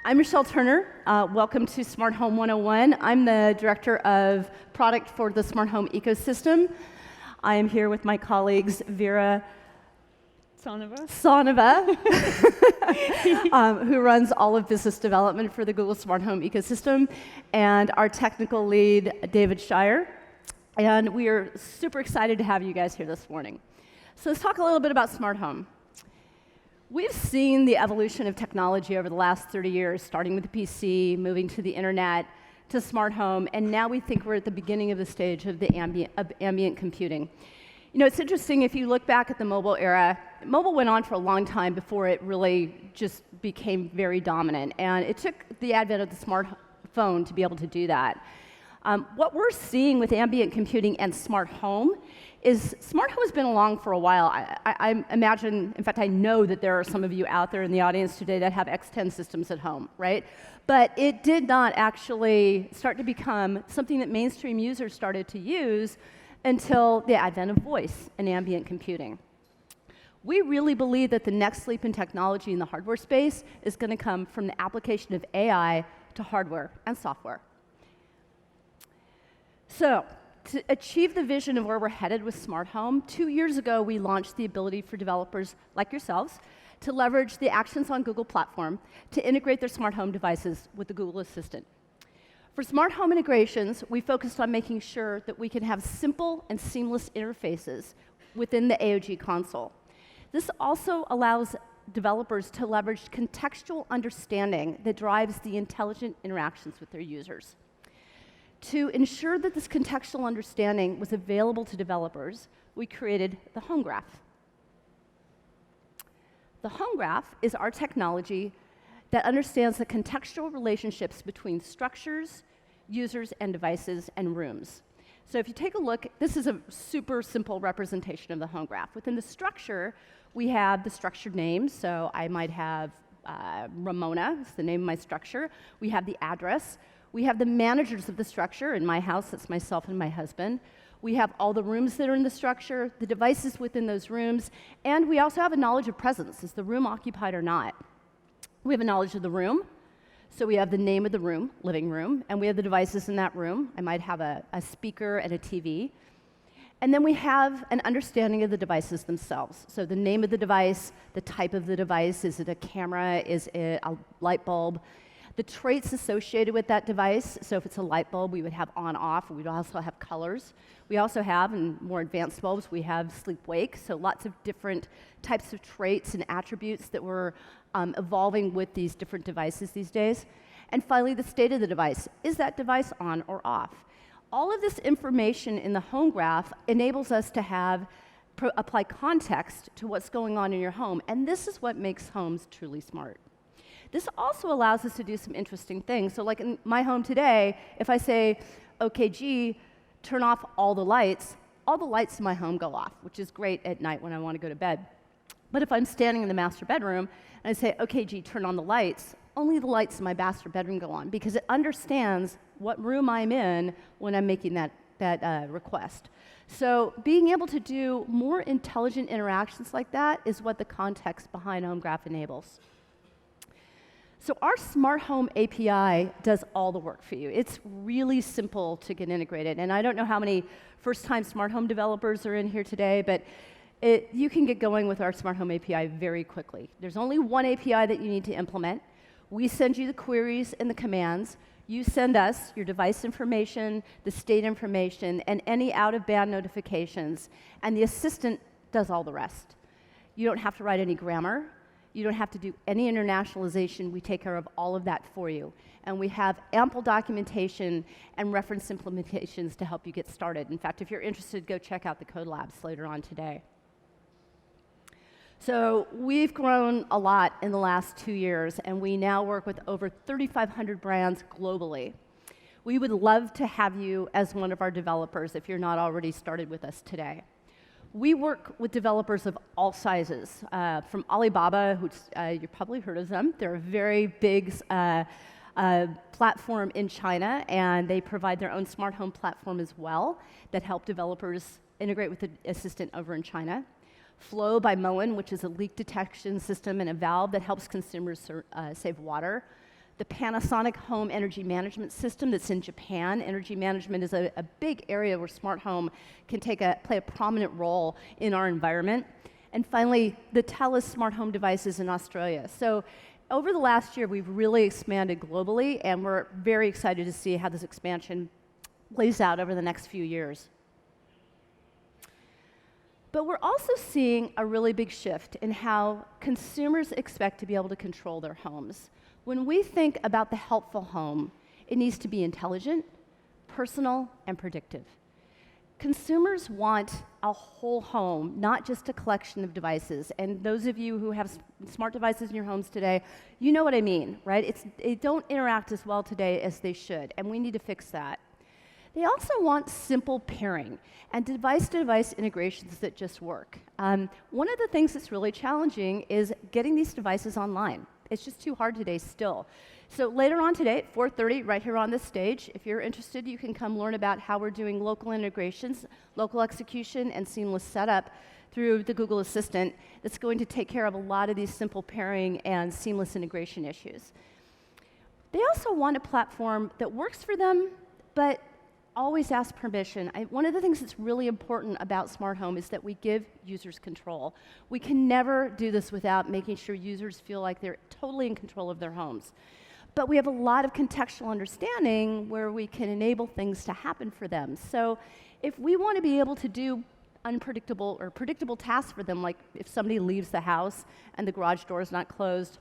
I'm Michele Turner. Welcome to Smart Home 101. I'm the Director of Product for the Smart Home ecosystem. I am here with my colleagues, Vera Tzoneva, who runs all of business development for the Google Smart Home ecosystem, and our technical lead, David Schairer. And we are super excited to have you guys here this morning. So let's talk a little bit about Smart Home. We've seen the evolution of technology over the last 30 years, starting with the PC, moving to the internet, to smart home, and now we think we're at the beginning of the stage of the ambient computing. You know, it's interesting, if you look back at the mobile era, mobile went on for a long time before it really just became very dominant, and it took the advent of the smartphone to be able to do that. What we're seeing with ambient computing and smart home is smart home has been along for a while. I imagine, in fact, I know that there are some of you out there in the audience today that have X10 systems at home, right? But it did not actually start to become something that mainstream users started to use until the advent of voice and ambient computing. We really believe that the next leap in technology in the hardware space is going to come from the application of AI to hardware and software. So, to achieve the vision of where we're headed with Smart Home, 2 years ago we launched the ability for developers like yourselves to leverage the Actions on Google platform to integrate their smart home devices with the Google Assistant. For smart home integrations, we focused on making sure that we can have simple and seamless interfaces within the AOG console. This also allows developers to leverage contextual understanding that drives the intelligent interactions with their users. To ensure that this contextual understanding was available to developers, we created the Home Graph. The Home Graph is our technology that understands the contextual relationships between structures, users, and devices, and rooms. So if you take a look, this is a super simple representation of the Home Graph. Within the structure, we have the structured names, so I might have Ramona, it's the name of my structure. We have the address. We have the managers of the structure. In my house, that's myself and my husband. We have all the rooms that are in the structure, the devices within those rooms, and we also have a knowledge of presence. Is the room occupied or not? We have a knowledge of the room. So we have the name of the room, living room, and we have the devices in that room. I might have a speaker and a TV. And then we have an understanding of the devices themselves. So the name of the device, the type of the device, is it a camera, is it a light bulb? The traits associated with that device, so if it's a light bulb, we would have on-off, we'd also have colors. We also have, in more advanced bulbs, we have sleep-wake, so lots of different types of traits and attributes that we're evolving with these different devices these days. And finally, the state of the device. Is that device on or off? All of this information in the Home Graph enables us to apply context to what's going on in your home, and this is what makes homes truly smart. This also allows us to do some interesting things. So like in my home today, if I say, OKG, turn off all the lights in my home go off, which is great at night when I want to go to bed. But if I'm standing in the master bedroom and I say, OKG, turn on the lights, only the lights in my master bedroom go on because it understands what room I'm in when I'm making that request. So being able to do more intelligent interactions like that is what the context behind Home Graph enables. So our Smart Home API does all the work for you. It's really simple to get integrated. And I don't know how many first-time smart home developers are in here today, but you can get going with our Smart Home API very quickly. There's only one API that you need to implement. We send you the queries and the commands. You send us your device information, the state information, and any out-of-band notifications. And the assistant does all the rest. You don't have to write any grammar. You don't have to do any internationalization. We take care of all of that for you. And we have ample documentation and reference implementations to help you get started. In fact, if you're interested, go check out the code labs later on today. So we've grown a lot in the last 2 years, and we now work with over 3,500 brands globally. We would love to have you as one of our developers if you're not already started with us today. We work with developers of all sizes, from Alibaba, which you've probably heard of them. They're a very big platform in China, and they provide their own smart home platform as well that help developers integrate with the assistant over in China. Flow by Moen, which is a leak detection system and a valve that helps consumers save water. the Panasonic home energy management system that's in Japan. Energy management is a big area where smart home can play a prominent role in our environment. And finally, the TELUS smart home devices in Australia. So over the last year, we've really expanded globally, and we're very excited to see how this expansion plays out over the next few years. But we're also seeing a really big shift in how consumers expect to be able to control their homes. When we think about the helpful home, it needs to be intelligent, personal, and predictive. Consumers want a whole home, not just a collection of devices. And those of you who have smart devices in your homes today, you know what I mean, right? They don't interact as well today as they should, and we need to fix that. They also want simple pairing and device-to-device integrations that just work. One of the things that's really challenging is getting these devices online. It's just too hard today still. So later on today at 4:30, right here on this stage, if you're interested, you can come learn about how we're doing local integrations, local execution, and seamless setup through the Google Assistant that's going to take care of a lot of these simple pairing and seamless integration issues. They also want a platform that works for them, but always ask permission. One of the things that's really important about smart home is that we give users control. We can never do this without making sure users feel like they're totally in control of their homes. But we have a lot of contextual understanding where we can enable things to happen for them. So if we want to be able to do unpredictable or predictable tasks for them, like if somebody leaves the house and the garage door is not closed,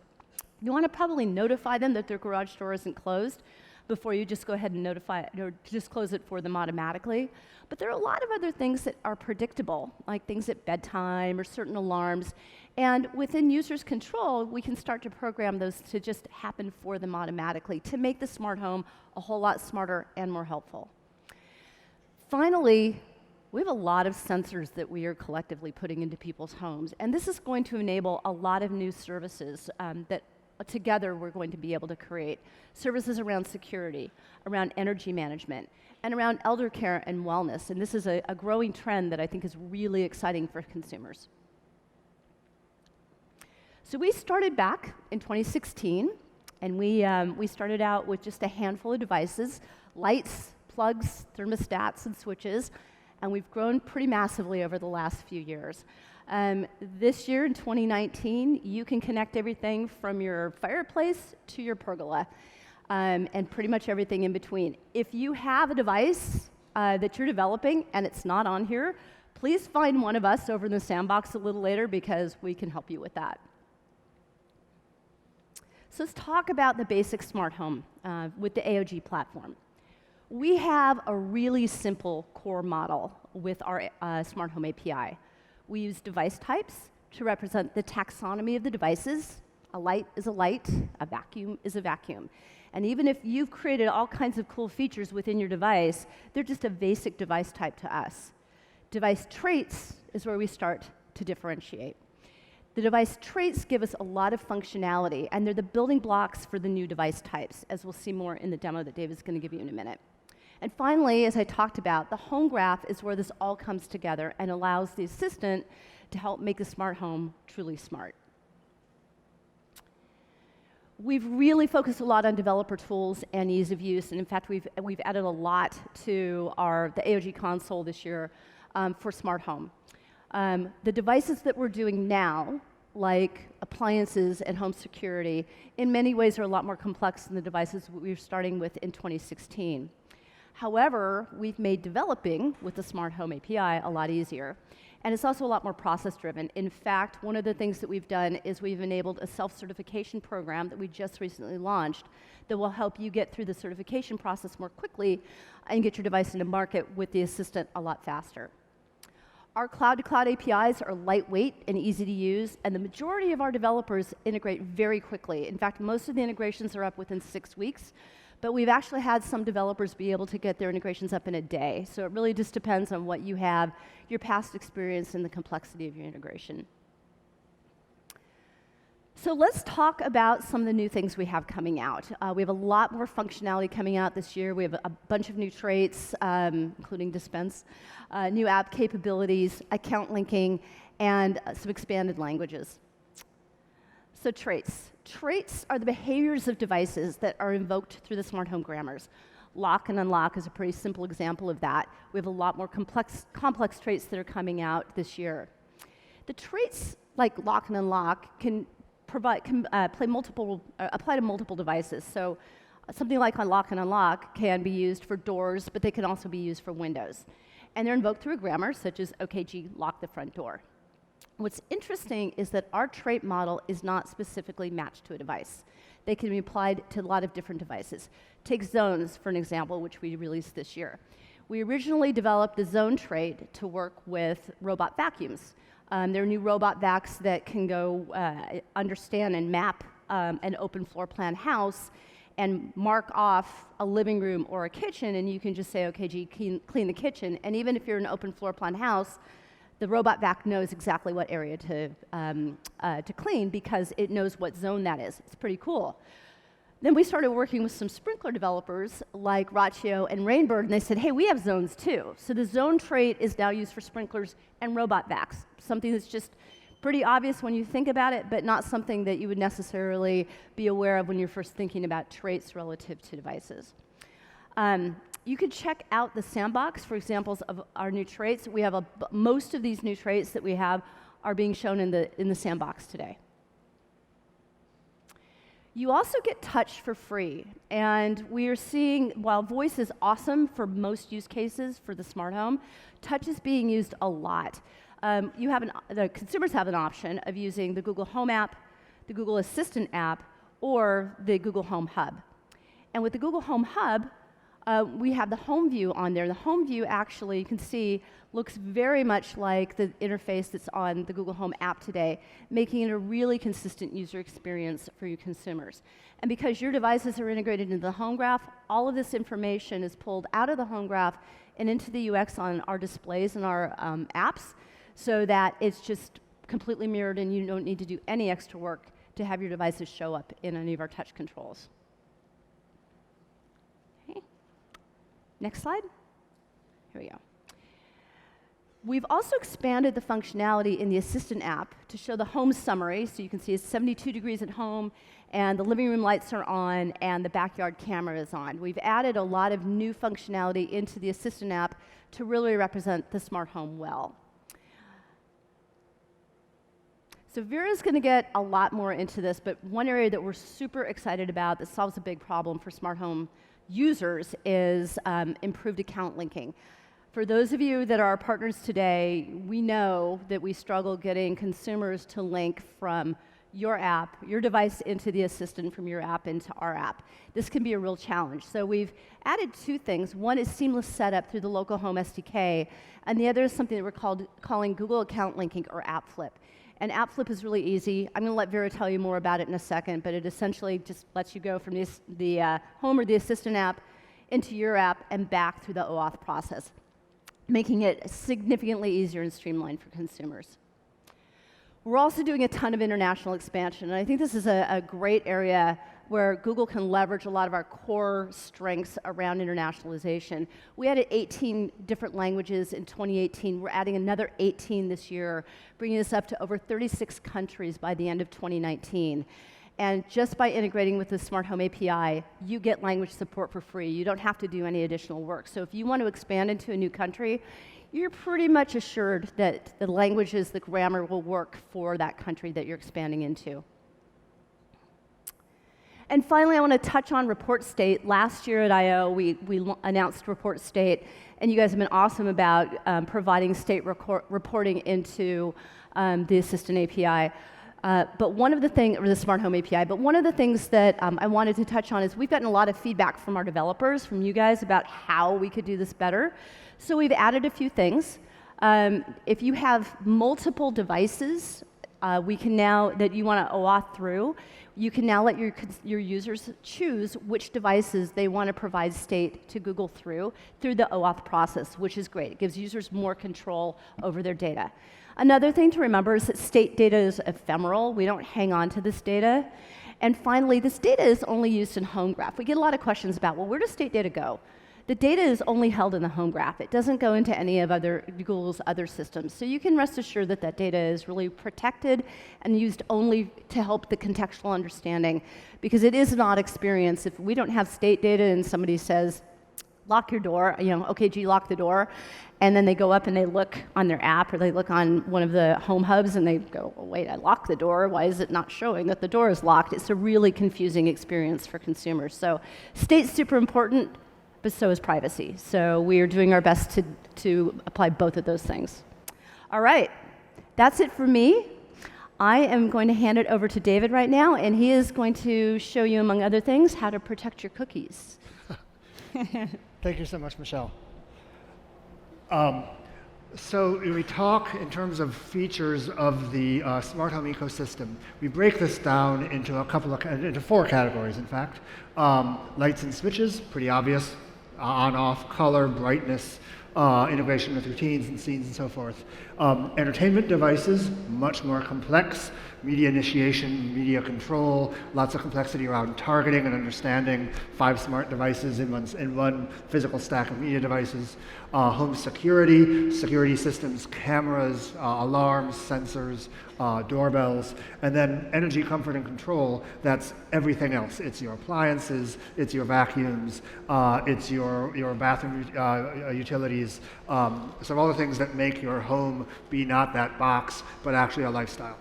you want to probably notify them that their garage door isn't closed before you just go ahead and notify it or just close it for them automatically. But there are a lot of other things that are predictable, like things at bedtime or certain alarms. And within users' control, we can start to program those to just happen for them automatically to make the smart home a whole lot smarter and more helpful. Finally, we have a lot of sensors that we are collectively putting into people's homes. And this is going to enable a lot of new services that together we're going to be able to create. Services around security, around energy management, and around elder care and wellness. And this is a growing trend that I think is really exciting for consumers. So we started back in 2016, and we started out with just a handful of devices, lights, plugs, thermostats, and switches, and we've grown pretty massively over the last few years. This year, in 2019, you can connect everything from your fireplace to your pergola, and pretty much everything in between. If you have a device that you're developing and it's not on here, please find one of us over in the sandbox a little later because we can help you with that. So let's talk about the basic smart home with the AOG platform. We have a really simple core model with our smart home API. We use device types to represent the taxonomy of the devices. A light is a light, a vacuum is a vacuum. And even if you've created all kinds of cool features within your device, they're just a basic device type to us. Device traits is where we start to differentiate. The device traits give us a lot of functionality, and they're the building blocks for the new device types, as we'll see more in the demo that David's going to give you in a minute. And finally, as I talked about, the home graph is where this all comes together and allows the assistant to help make the smart home truly smart. We've really focused a lot on developer tools and ease of use, and in fact, we've added a lot to the AOG console this year for smart home. The devices that we're doing now, like appliances and home security, in many ways are a lot more complex than the devices we were starting with in 2016. However, we've made developing with the Smart Home API a lot easier. And it's also a lot more process-driven. In fact, one of the things that we've done is we've enabled a self-certification program that we just recently launched that will help you get through the certification process more quickly and get your device into market with the assistant a lot faster. Our cloud-to-cloud APIs are lightweight and easy to use, and the majority of our developers integrate very quickly. In fact, most of the integrations are up within 6 weeks. But we've actually had some developers be able to get their integrations up in a day. So it really just depends on what you have, your past experience, and the complexity of your integration. So let's talk about some of the new things we have coming out. We have a lot more functionality coming out this year. We have a bunch of new traits, including dispense, new app capabilities, account linking, and some expanded languages. So traits. Traits are the behaviors of devices that are invoked through the smart home grammars. Lock and unlock is a pretty simple example of that. We have a lot more complex traits that are coming out this year. The traits like lock and unlock can apply to multiple devices. So something like unlock and unlock can be used for doors, but they can also be used for windows. And they're invoked through a grammar such as OKG, lock the front door. What's interesting is that our trait model is not specifically matched to a device. They can be applied to a lot of different devices. Take zones, for an example, which we released this year. We originally developed the zone trait to work with robot vacuums. There are new robot vacs that can go understand and map an open floor plan house and mark off a living room or a kitchen, and you can just say, OKG, clean the kitchen. And even if you're in an open floor plan house, the robot vac knows exactly what area to clean because it knows what zone that is. It's pretty cool. Then we started working with some sprinkler developers like Ratio and Rainbird, and they said, hey, we have zones too. So the zone trait is now used for sprinklers and robot vacs, something that's just pretty obvious when you think about it, but not something that you would necessarily be aware of when you're first thinking about traits relative to devices. You could check out the sandbox for examples of our new traits. We have most of these new traits that we have are being shown in the sandbox today. You also get touch for free, and we are seeing, while voice is awesome for most use cases for the smart home, touch is being used a lot. The consumers have an option of using the Google Home app, the Google Assistant app, or the Google Home Hub. And with the Google Home Hub, we have the home view on there. The home view actually, you can see, looks very much like the interface that's on the Google Home app today, making it a really consistent user experience for you consumers. And because your devices are integrated into the home graph, all of this information is pulled out of the home graph and into the UX on our displays and our apps, so that it's just completely mirrored and you don't need to do any extra work to have your devices show up in any of our touch controls. Next slide. Here we go. We've also expanded the functionality in the Assistant app to show the home summary. So you can see it's 72 degrees at home, and the living room lights are on, and the backyard camera is on. We've added a lot of new functionality into the Assistant app to really represent the smart home well. So Vera's going to get a lot more into this, but one area that we're super excited about that solves a big problem for smart home users is improved account linking. For those of you that are our partners today, we know that we struggle getting consumers to link from your app, your device into the Assistant, from your app into our app. This can be a real challenge. So we've added two things. One is seamless setup through the local Home SDK, and the other is something that we're calling Google Account Linking, or App Flip. And App Flip is really easy. I'm going to let Vera tell you more about it in a second, but it essentially just lets you go from the Home or the Assistant app into your app and back through the OAuth process, making it significantly easier and streamlined for consumers. We're also doing a ton of international expansion, and I think this is a great area where Google can leverage a lot of our core strengths around internationalization. We added 18 different languages in 2018. We're adding another 18 this year, bringing us up to over 36 countries by the end of 2019. And just by integrating with the Smart Home API, you get language support for free. You don't have to do any additional work. So if you want to expand into a new country, you're pretty much assured that the languages, the grammar will work for that country that you're expanding into. And finally, I want to touch on report state. Last year at I/O, we announced report state, and you guys have been awesome about providing state reporting into the Assistant API. But one of the things, or the Smart Home API, but one of the things that I wanted to touch on is we've gotten a lot of feedback from our developers, from you guys, about how we could do this better. So we've added a few things. If you have multiple devices, we can now, that you want to OAuth through, you can now let your users choose which devices they want to provide state to Google through the OAuth process, which is great. It gives users more control over their data. Another thing to remember is that state data is ephemeral. We don't hang on to this data. And finally, this data is only used in Home Graph. We get a lot of questions about, well, where does state data go? The data is only held in the home graph. It doesn't go into any of Google's other systems. So you can rest assured that that data is really protected and used only to help the contextual understanding, because it is not experience. If we don't have state data and somebody says, lock your door, OKG, lock the door, and then they go up and they look on their app or they look on one of the home hubs and they go, oh, wait, I locked the door. Why is it not showing that the door is locked? It's a really confusing experience for consumers. So state's super important, but so is privacy. So we are doing our best to apply both of those things. All right, that's it for me. I am going to hand it over to David right now, and he is going to show you, among other things, how to protect your cookies. Thank you so much, Michele. So we talk in terms of features of the smart home ecosystem. We break this down into into 4 categories, in fact. Lights and switches, pretty obvious. On, off, color, brightness, integration with routines and scenes and so forth. Entertainment devices, much more complex. Media initiation, media control, lots of complexity around targeting and understanding 5 smart devices in one physical stack of media devices. Home security, security systems, cameras, alarms, sensors, doorbells, and then energy comfort and control. That's everything else. It's your appliances, it's your vacuums, it's your bathroom utilities. So all the things that make your home be not that box, but actually a lifestyle.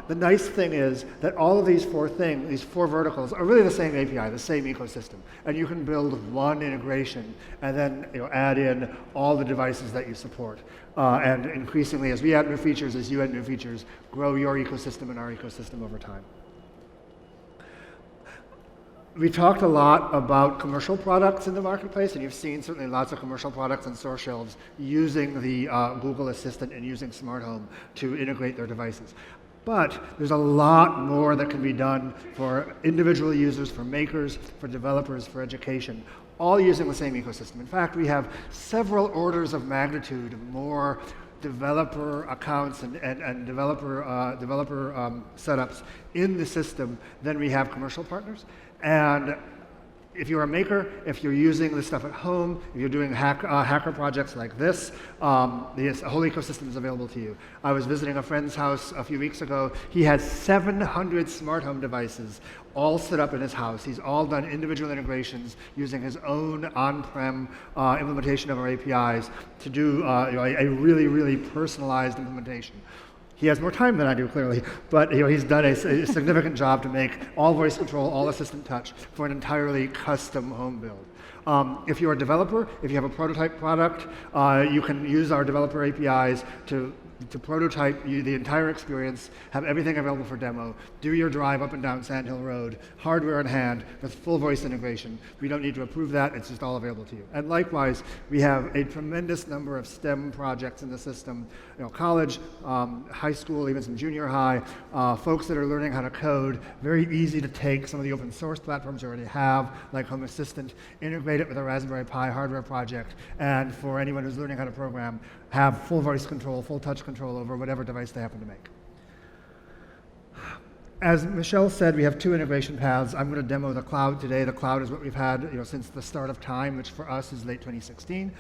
The nice thing is that all of these 4 things, these 4 verticals, are really the same API, the same ecosystem. And you can build one integration and then add in all the devices that you support. And increasingly, as we add new features, as you add new features, grow your ecosystem and our ecosystem over time. We talked a lot about commercial products in the marketplace, and you've seen certainly lots of commercial products on store shelves using the Google Assistant and using Smart Home to integrate their devices. But there's a lot more that can be done for individual users, for makers, for developers, for education, all using the same ecosystem. In fact, we have several orders of magnitude more developer accounts and developer setups in the system than we have commercial partners. And if you're a maker, if you're using this stuff at home, if you're doing hacker projects like this, the whole ecosystem is available to you. I was visiting a friend's house a few weeks ago. He has 700 smart home devices all set up in his house. He's all done individual integrations using his own on-prem implementation of our APIs to do a really, really personalized implementation. He has more time than I do, clearly, but he's done a significant job to make all voice control, all assistant touch for an entirely custom home build. If you're a developer, if you have a prototype product, you can use our developer APIs to prototype the entire experience, have everything available for demo, do your drive up and down Sand Hill Road, hardware in hand, with full voice integration. We don't need to approve that, it's just all available to you. And likewise, we have a tremendous number of STEM projects in the system, college, high school, even some junior high, folks that are learning how to code, very easy to take some of the open source platforms you already have, like Home Assistant, integrate it with a Raspberry Pi hardware project, and for anyone who's learning how to program, have full voice control, full touch control over whatever device they happen to make. As Michele said, we have 2 integration paths. I'm going to demo the cloud today. The cloud is what we've had since the start of time, which for us is late 2016.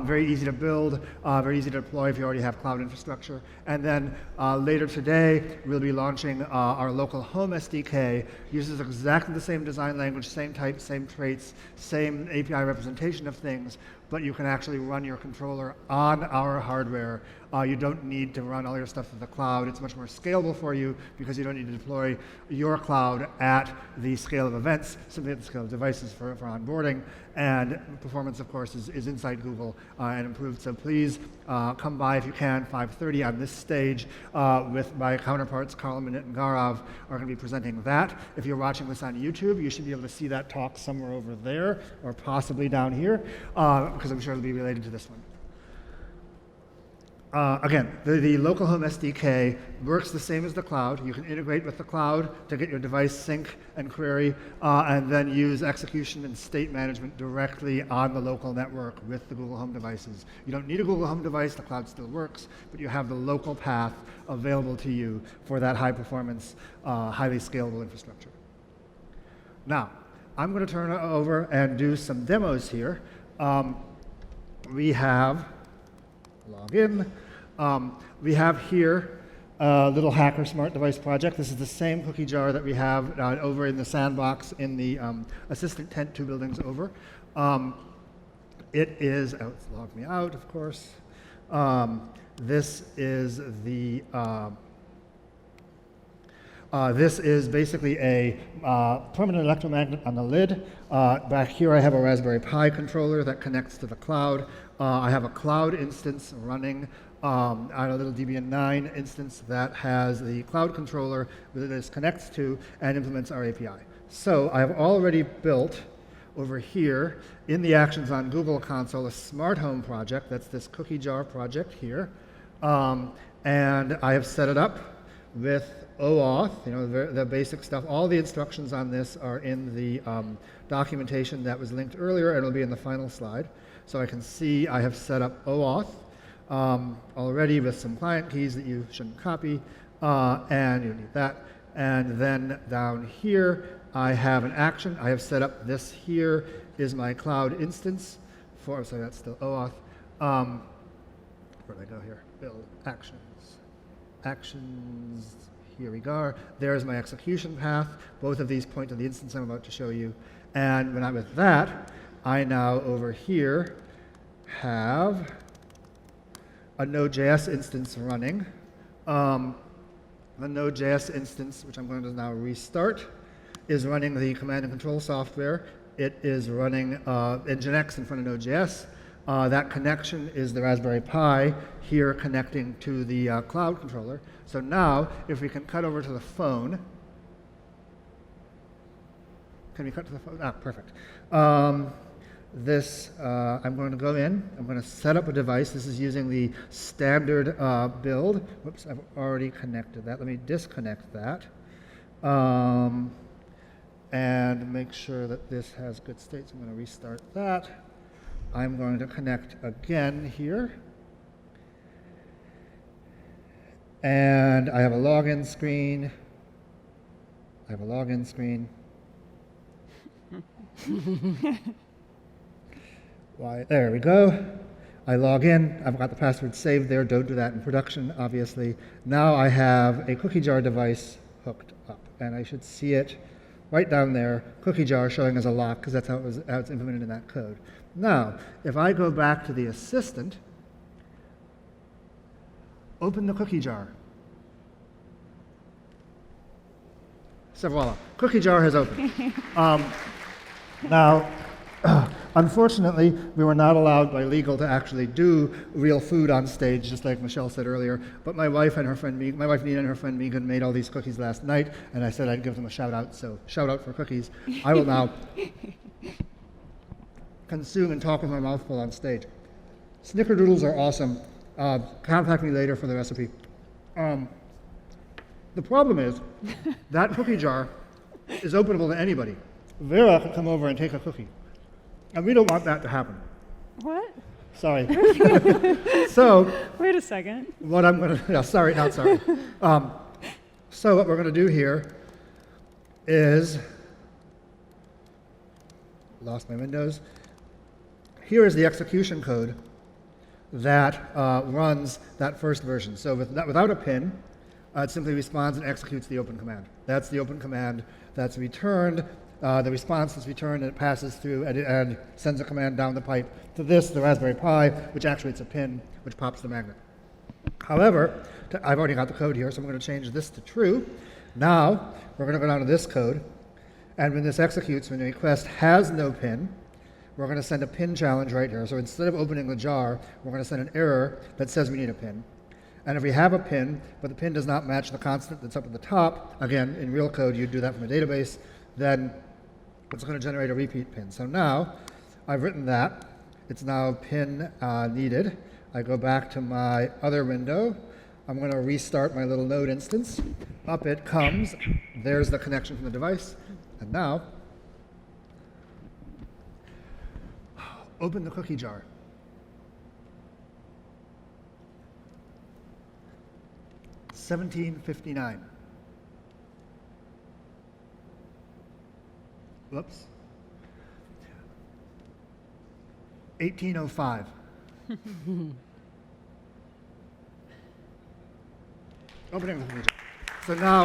Very easy to build, very easy to deploy if you already have cloud infrastructure. And then later today, we'll be launching our local Home SDK. Uses exactly the same design language, same type, same traits, same API representation of things, but you can actually run your controller on our hardware. You don't need to run all your stuff to the cloud. It's much more scalable for you because you don't need to deploy your cloud at the scale of events, simply at the scale of devices for onboarding. And performance, of course, is inside Google and improved. So please come by if you can, 5:30 on this stage with my counterparts, Carl, Minit, and Gaurav are going to be presenting that. If you're watching this on YouTube, you should be able to see that talk somewhere over there or possibly down here because I'm sure it'll be related to this one. Again, the local Home SDK works the same as the cloud. You can integrate with the cloud to get your device sync and query, and then use execution and state management directly on the local network with the Google Home devices. You don't need a Google Home device, the cloud still works, but you have the local path available to you for that high performance, highly scalable infrastructure. Now, I'm going to turn it over and do some demos here. We have, log in. We have here a little hacker smart device project. This is the same cookie jar that we have over in the sandbox in the assistant tent 2 buildings over. It is, oh, it's logged me out, of course. This is the this is basically a permanent electromagnet on the lid. Back here I have a Raspberry Pi controller that connects to the cloud. I have a cloud instance running on a little Debian 9 instance that has the cloud controller that this connects to and implements our API. So I have already built over here in the Actions on Google console a smart home project. That's this cookie jar project here. And I have set it up with OAuth, you know, the basic stuff. All the instructions on this are in the documentation that was linked earlier, and it'll be in the final slide. So I can see I have set up OAuth already with some client keys that you shouldn't copy, and you need that. And then down here, I have an action. I have set up this here is my cloud instance for, so that's still OAuth. Where did I go here? Build actions. Actions, here we go. There's my execution path. Both of these point to the instance I'm about to show you. And when I'm with that, I now over here have a Node.js instance running. The Node.js instance, which I'm going to now restart, is running the command and control software. It is running Nginx in front of Node.js. That connection is the Raspberry Pi here connecting to the cloud controller. So now, if we can cut over to the phone, can we cut to the phone? Ah, perfect. I'm going to go in. I'm going to set up a device. This is using the standard build. Whoops, I've already connected that. Let me disconnect that. And make sure that this has good state. So I'm going to restart that. I'm going to connect again here. And I have a login screen. I have a login screen. Why, there we go. I log in. I've got the password saved there. Don't do that in production, obviously. Now I have a cookie jar device hooked up. And I should see it right down there, cookie jar showing as a lock, because that's how it's implemented in that code. Now, if I go back to the assistant, open the cookie jar. So voila, cookie jar has opened. Now, unfortunately, we were not allowed by legal to actually do real food on stage, just like Michele said earlier. But my wife and her friend, my wife Nina and her friend Megan made all these cookies last night, and I said I'd give them a shout out. So shout out for cookies. I will now consume and talk with my mouth full on stage. Snickerdoodles are awesome. Contact me later for the recipe. The problem is that cookie jar is openable to anybody. Vera could come over and take a cookie. And we don't want that to happen. What? Sorry. So, Wait a second. what I'm going to, no, sorry, not sorry. So what we're going to do here is, lost my windows. Here is the execution code that runs that first version. So without a pin, it simply responds and executes the open command. That's the open command that's returned. The response is returned and it passes through and sends a command down the pipe to this, the Raspberry Pi, which actuates a pin, which pops the magnet. However, I've already got the code here, so I'm going to change this to true. Now, we're going to go down to this code, and when this executes, when the request has no pin, we're going to send a pin challenge right here. So instead of opening the jar, we're going to send an error that says we need a pin. And if we have a pin, but the pin does not match the constant that's up at the top, again, in real code, you'd do that from a database, then it's going to generate a repeat pin. So now, I've written that. It's now pin needed. I go back to my other window. I'm going to restart my little node instance. Up it comes. There's the connection from the device. And now, open the cookie jar. $17.59. Whoops. 1805. Opening the feature. So now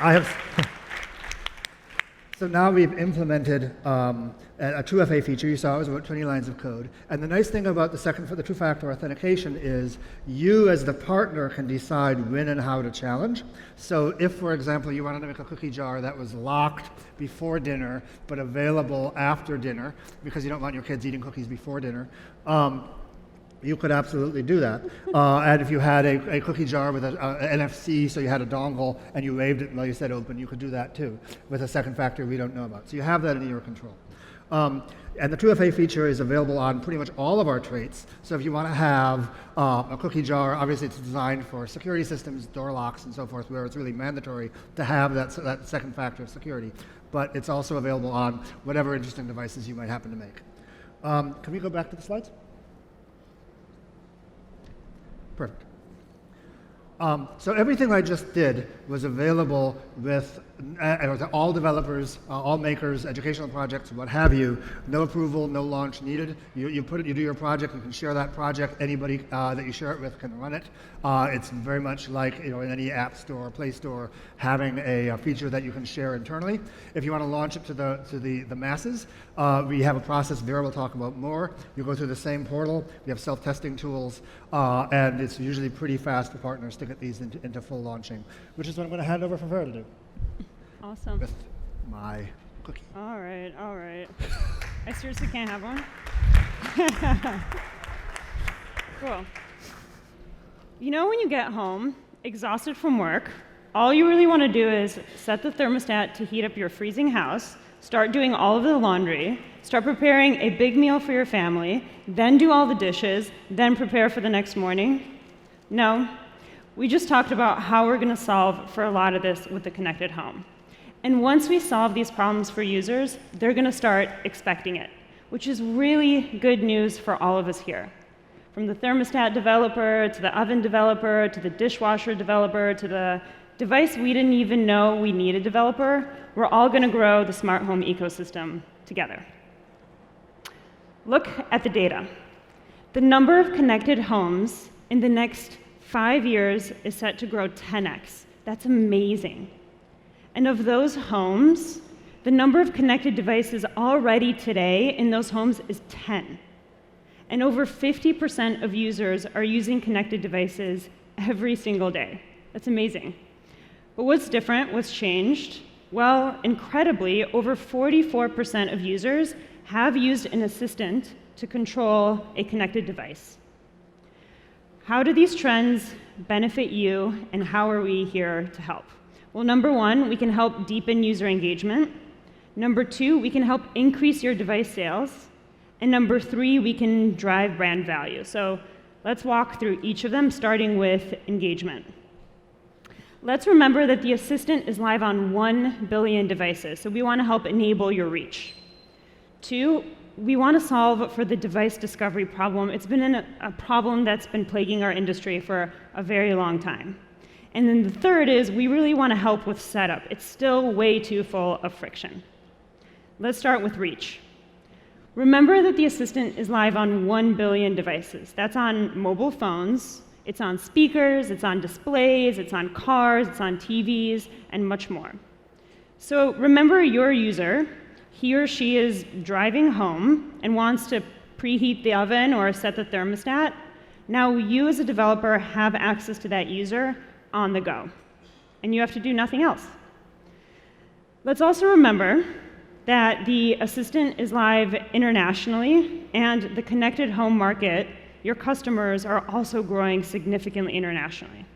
I have. So now we've implemented a 2FA feature. You saw it was about 20 lines of code. And the nice thing about the two-factor authentication is you as the partner can decide when and how to challenge. So if, for example, you wanted to make a cookie jar that was locked before dinner but available after dinner because you don't want your kids eating cookies before dinner, you could absolutely do that. And if you had a cookie jar with an NFC, so you had a dongle and you waved it while you said open, you could do that too with a second factor we don't know about. So you have that in your control. And the 2FA feature is available on pretty much all of our traits. So if you want to have a cookie jar, obviously it's designed for security systems, door locks, and so forth, where it's really mandatory to have that second factor of security. But it's also available on whatever interesting devices you might happen to make. Can we go back to the slides? Perfect. So everything I just did was available with all developers, all makers, educational projects, what have you. No approval, no launch needed. You do your project. You can share that project. Anybody that you share it with can run it. It's very much like in any app store or Play Store, having a feature that you can share internally. If you want to launch it to the masses, we have a process Vera will talk about more. You go through the same portal. We have self-testing tools, and it's usually pretty fast for partners to get these into full launching, which is what I'm going to hand over for Vera to do. Awesome. With my cookie. All right, all right. I seriously can't have one? Cool. You know when you get home, exhausted from work, all you really want to do is set the thermostat to heat up your freezing house, start doing all of the laundry, start preparing a big meal for your family, then do all the dishes, then prepare for the next morning? No. We just talked about how we're going to solve for a lot of this with the connected home. And once we solve these problems for users, they're going to start expecting it, which is really good news for all of us here. From the thermostat developer, to the oven developer, to the dishwasher developer, to the device we didn't even know we need a developer, we're all going to grow the smart home ecosystem together. Look at the data. The number of connected homes in the next 5 years is set to grow 10x. That's amazing. And of those homes, the number of connected devices already today in those homes is 10. And over 50% of users are using connected devices every single day. That's amazing. But what's different? What's changed? Well, incredibly, over 44% of users have used an assistant to control a connected device. How do these trends benefit you, and how are we here to help? Well, number one, we can help deepen user engagement. Number two, we can help increase your device sales. And number three, we can drive brand value. So let's walk through each of them, starting with engagement. Let's remember that the assistant is live on 1 billion devices, so we want to help enable your reach. Two, we want to solve for the device discovery problem. It's been a problem that's been plaguing our industry for a very long time. And then the third is we really want to help with setup. It's still way too full of friction. Let's start with reach. Remember that the assistant is live on 1 billion devices. That's on mobile phones, it's on speakers, it's on displays, it's on cars, it's on TVs, and much more. So remember your user. He or she is driving home and wants to preheat the oven or set the thermostat. Now you as a developer have access to that user on the go, and you have to do nothing else. Let's also remember that the assistant is live internationally, and the connected home market, your customers are also growing significantly internationally.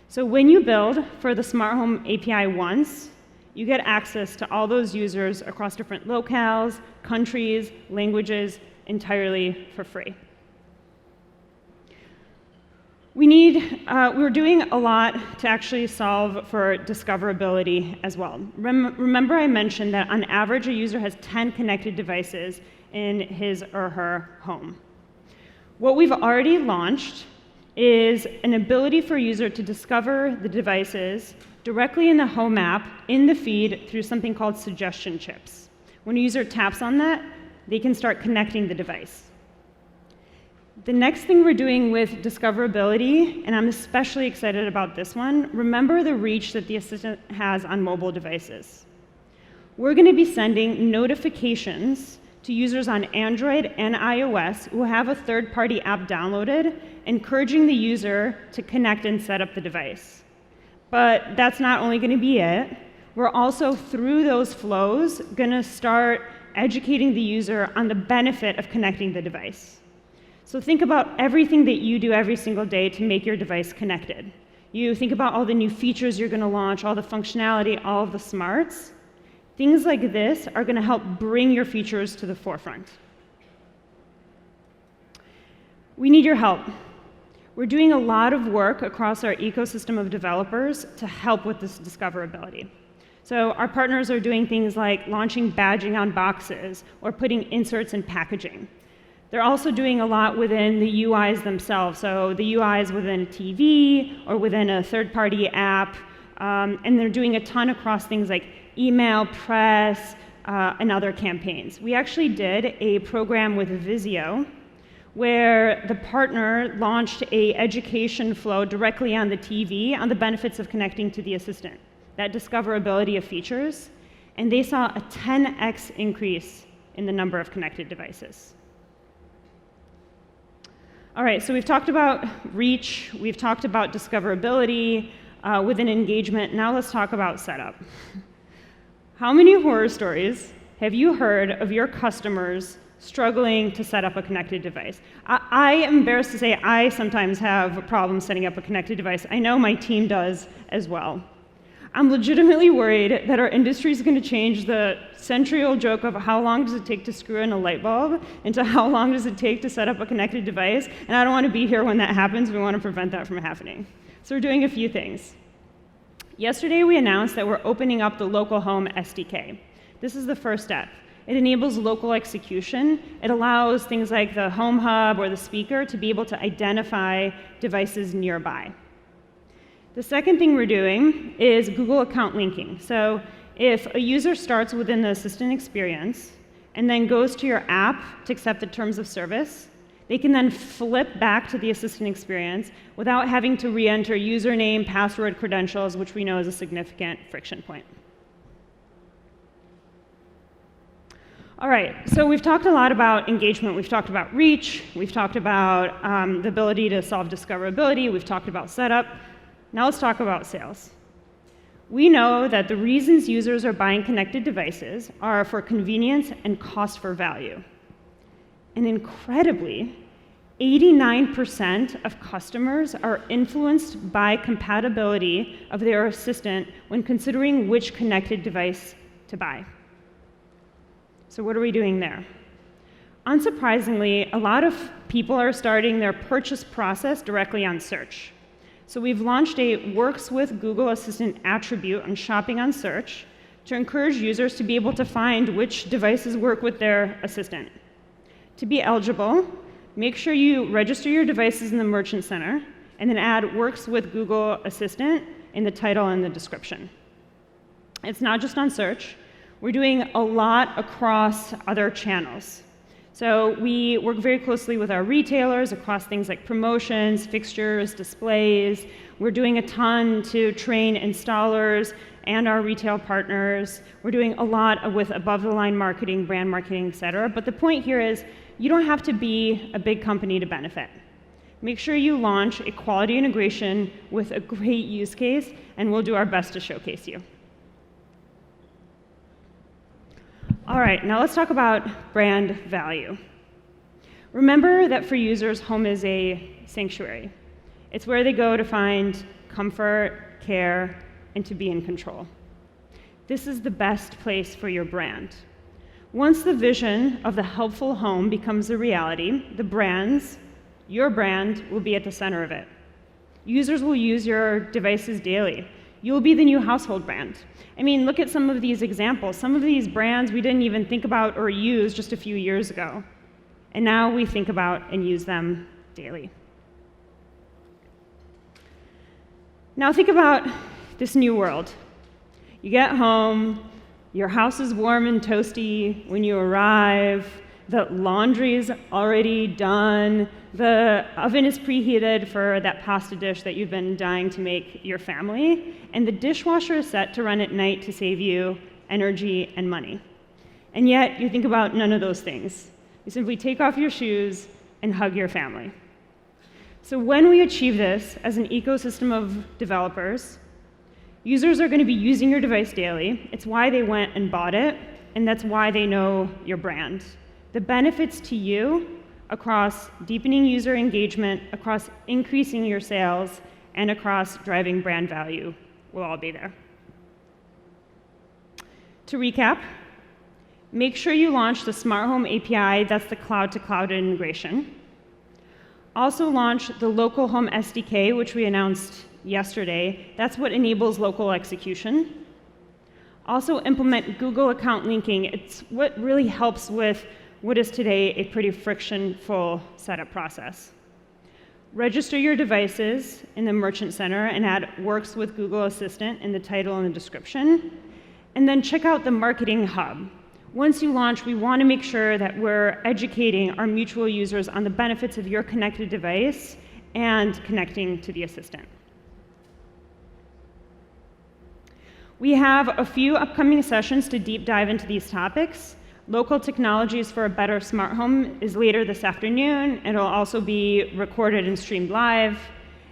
So when you build for the Smart Home API once, you get access to all those users across different locales, countries, languages, entirely for free. We're doing a lot to actually solve for discoverability as well. Remember I mentioned that on average a user has 10 connected devices in his or her home. What we've already launched is an ability for a user to discover the devices directly in the Home app, in the feed, through something called suggestion chips. When a user taps on that, they can start connecting the device. The next thing we're doing with discoverability, and I'm especially excited about this one, remember the reach that the assistant has on mobile devices. We're going to be sending notifications to users on Android and iOS who have a third-party app downloaded, encouraging the user to connect and set up the device. But that's not only going to be it. We're also, through those flows, going to start educating the user on the benefit of connecting the device. So think about everything that you do every single day to make your device connected. You think about all the new features you're going to launch, all the functionality, all of the smarts. Things like this are going to help bring your features to the forefront. We need your help. We're doing a lot of work across our ecosystem of developers to help with this discoverability. So our partners are doing things like launching badging on boxes or putting inserts in packaging. They're also doing a lot within the UIs themselves, so the UIs within a TV or within a third-party app, and they're doing a ton across things like email, press, and other campaigns. We actually did a program with Vizio where the partner launched an education flow directly on the TV on the benefits of connecting to the assistant, that discoverability of features, and they saw a 10x increase in the number of connected devices. All right, so we've talked about reach, we've talked about discoverability within engagement. Now let's talk about setup. How many horror stories have you heard of your customers struggling to set up a connected device? I am embarrassed to say I sometimes have problems setting up a connected device. I know my team does as well. I'm legitimately worried that our industry is going to change the century-old joke of how long does it take to screw in a light bulb into how long does it take to set up a connected device, and I don't want to be here when that happens. We want to prevent that from happening. So we're doing a few things. Yesterday we announced that we're opening up the local Home SDK. This is the first step. It enables local execution. It allows things like the Home Hub or the speaker to be able to identify devices nearby. The second thing we're doing is Google account linking. So if a user starts within the assistant experience and then goes to your app to accept the terms of service, they can then flip back to the assistant experience without having to re-enter username, password, credentials, which we know is a significant friction point. All right, so we've talked a lot about engagement. We've talked about reach. We've talked about the ability to solve discoverability. We've talked about setup. Now let's talk about sales. We know that the reasons users are buying connected devices are for convenience and cost for value. And incredibly, 89% of customers are influenced by compatibility of their assistant when considering which connected device to buy. So what are we doing there? Unsurprisingly, a lot of people are starting their purchase process directly on search. So we've launched a Works with Google Assistant attribute on shopping on search to encourage users to be able to find which devices work with their assistant. To be eligible, make sure you register your devices in the Merchant Center and then add Works with Google Assistant in the title and the description. It's not just on search. We're doing a lot across other channels. So we work very closely with our retailers across things like promotions, fixtures, displays. We're doing a ton to train installers and our retail partners. We're doing a lot with above-the-line marketing, brand marketing, et cetera. But the point here is you don't have to be a big company to benefit. Make sure you launch a quality integration with a great use case, and we'll do our best to showcase you. All right, now let's talk about brand value. Remember that for users, home is a sanctuary. It's where they go to find comfort, care, and to be in control. This is the best place for your brand. Once the vision of the helpful home becomes a reality, your brand will be at the center of it. Users will use your devices daily. You'll be the new household brand. I mean, look at some of these examples. Some of these brands we didn't even think about or use just a few years ago. And now we think about and use them daily. Now think about this new world. You get home, your house is warm and toasty when you arrive, the laundry's already done, the oven is preheated for that pasta dish that you've been dying to make your family, and the dishwasher is set to run at night to save you energy and money. And yet, you think about none of those things. You simply take off your shoes and hug your family. So when we achieve this as an ecosystem of developers, users are going to be using your device daily. It's why they went and bought it, and that's why they know your brand. The benefits to you across deepening user engagement, across increasing your sales, and across driving brand value will all be there. To recap, make sure you launch the Smart Home API, that's the cloud-to-cloud integration. Also launch the Local Home SDK, which we announced yesterday. That's what enables local execution. Also implement Google account linking. It's what really helps with what is today a pretty frictionful setup process. Register your devices in the Merchant Center and add Works with Google Assistant in the title and the description. And then check out the Marketing Hub. Once you launch, we want to make sure that we're educating our mutual users on the benefits of your connected device and connecting to the assistant. We have a few upcoming sessions to deep dive into these topics. Local Technologies for a Better Smart Home is later this afternoon. It'll also be recorded and streamed live.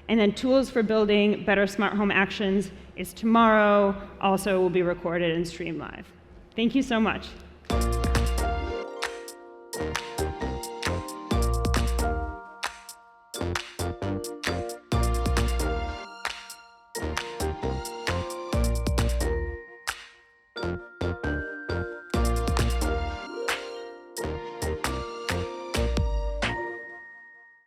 And then Tools for Building Better Smart Home Actions is tomorrow, also will be recorded and streamed live. Thank you so much.